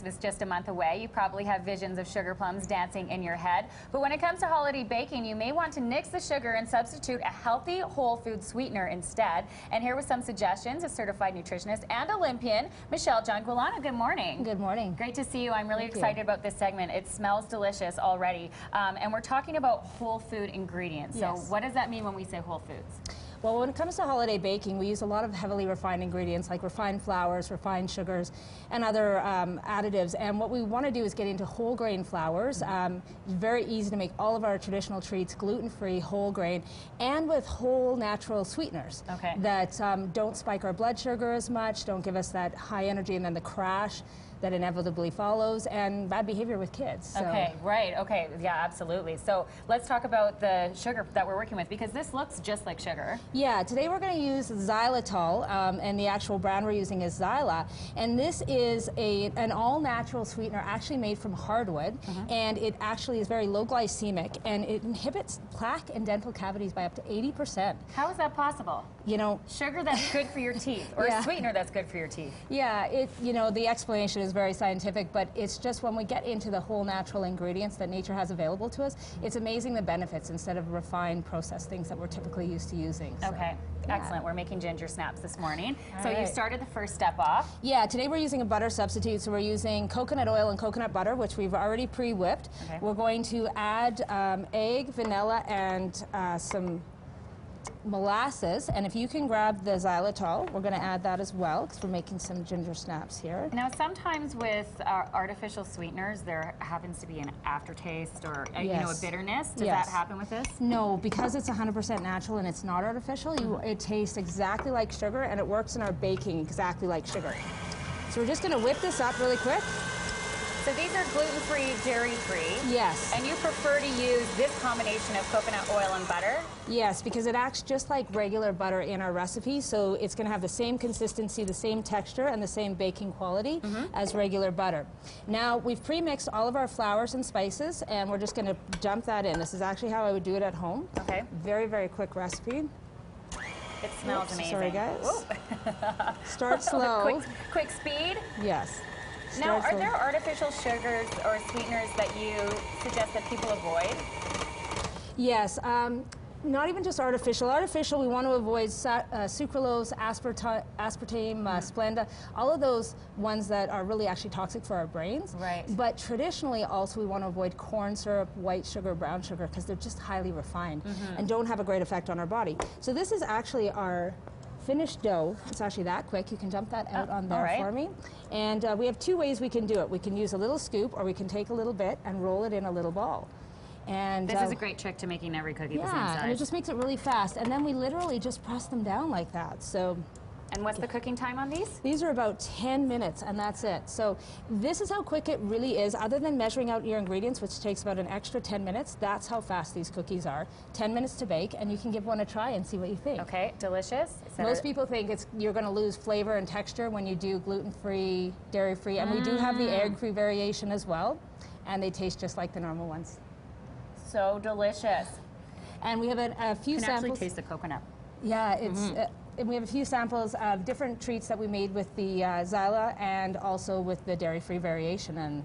It's just a month away. You probably have visions of sugar plums dancing in your head. But when it comes to holiday baking, you may want to nix the sugar and substitute a healthy whole food sweetener instead. And here with some suggestions, a certified nutritionist and Olympian, Michelle Giangualano. Good morning. Good morning. Great to see you. I'm really excited about this segment. It smells delicious already. And we're talking about whole food ingredients. Yes. So what does that mean when we say whole foods? Well, when it comes to holiday baking, we use a lot of heavily refined ingredients like refined flours, refined sugars, and other additives. And what we want to do is get into whole grain flours. It's very easy to make all of our traditional treats gluten-free, whole grain, and with whole natural sweeteners that don't spike our blood sugar as much, don't give us that high energy and then the crash that inevitably follows, and bad behavior with kids. So. Okay, right, okay, yeah, absolutely. So let's talk about the sugar that we're working with, because this looks just like sugar. Yeah, today we're going to use xylitol, and the actual brand we're using is Xyla, and this is an all-natural sweetener actually made from hardwood, and it actually is very low glycemic, and it inhibits plaque and dental cavities by up to 80%. How is that possible? You know, sugar that's good for your teeth, or a sweetener that's good for your teeth. Yeah, you know, the explanation is very scientific, but it's just when we get into the whole natural ingredients that nature has available to us, it's amazing the benefits instead of refined processed things that we're typically used to using. So, okay, excellent. We're making ginger snaps this morning. All you started the first step off. Yeah, today we're using a butter substitute, so we're using coconut oil and coconut butter, which we've already pre-whipped. We're going to add egg, vanilla, and some molasses, and if you can grab the xylitol, we're going to add that as well because we're making some ginger snaps here. Now, sometimes with artificial sweeteners, there happens to be an aftertaste or you know, a bitterness. Does that happen with this? No, because it's 100% natural and it's not artificial. It tastes exactly like sugar, and it works in our baking exactly like sugar. So we're just going to whip this up really quick. So these are gluten-free, dairy-free. Yes. And you prefer to use this combination of coconut oil and butter? Yes, because it acts just like regular butter in our recipe, so it's going to have the same consistency, the same texture, and the same baking quality as regular butter. Now, we've pre-mixed all of our flours and spices, and we're just going to dump that in. This is actually how I would do it at home. Okay. Very, very quick recipe. It smells amazing. Sorry, guys. Start slow. Quick speed? Yes. Now, are there artificial sugars or sweeteners that you suggest that people avoid? Yes. Not even just artificial. Artificial, we want to avoid sucralose, aspartame, Splenda, all of those ones that are really actually toxic for our brains. Right. But traditionally, also, we want to avoid corn syrup, white sugar, brown sugar, because they're just highly refined and don't have a great effect on our body. So this is actually our finished dough. It's actually that quick. You can dump that out on there for me. And we have two ways we can do it. We can use a little scoop, or we can take a little bit and roll it in a little ball. And this is a great trick to making every cookie the same size. And it just makes it really fast. And then we literally just press them down like that. So. And what's the cooking time on these? These are about 10 minutes, and that's it. So this is how quick it really is. Other than measuring out your ingredients, which takes about an extra 10 minutes, that's how fast these cookies are. 10 minutes to bake, and you can give one a try and see what you think. Okay, delicious. Most people think you're going to lose flavor and texture when you do gluten-free, dairy-free, and we do have the egg-free variation as well, and they taste just like the normal ones. So delicious. And we have a few samples. You can actually taste the coconut. Yeah, it's. And we have a few samples of different treats that we made with the Xyla and also with the dairy-free variation, and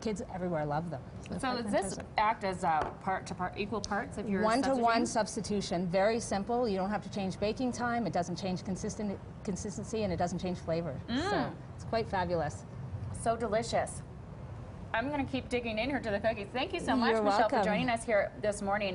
kids everywhere love them. So does this act as part-to-part, equal parts if you're one-to-one substitution? Very simple. You don't have to change baking time. It doesn't change consistency, and it doesn't change flavor. So it's quite fabulous. So delicious. I'm going to keep digging in here to the cookies. Thank you so much, You're Michelle, welcome. for joining us here this morning.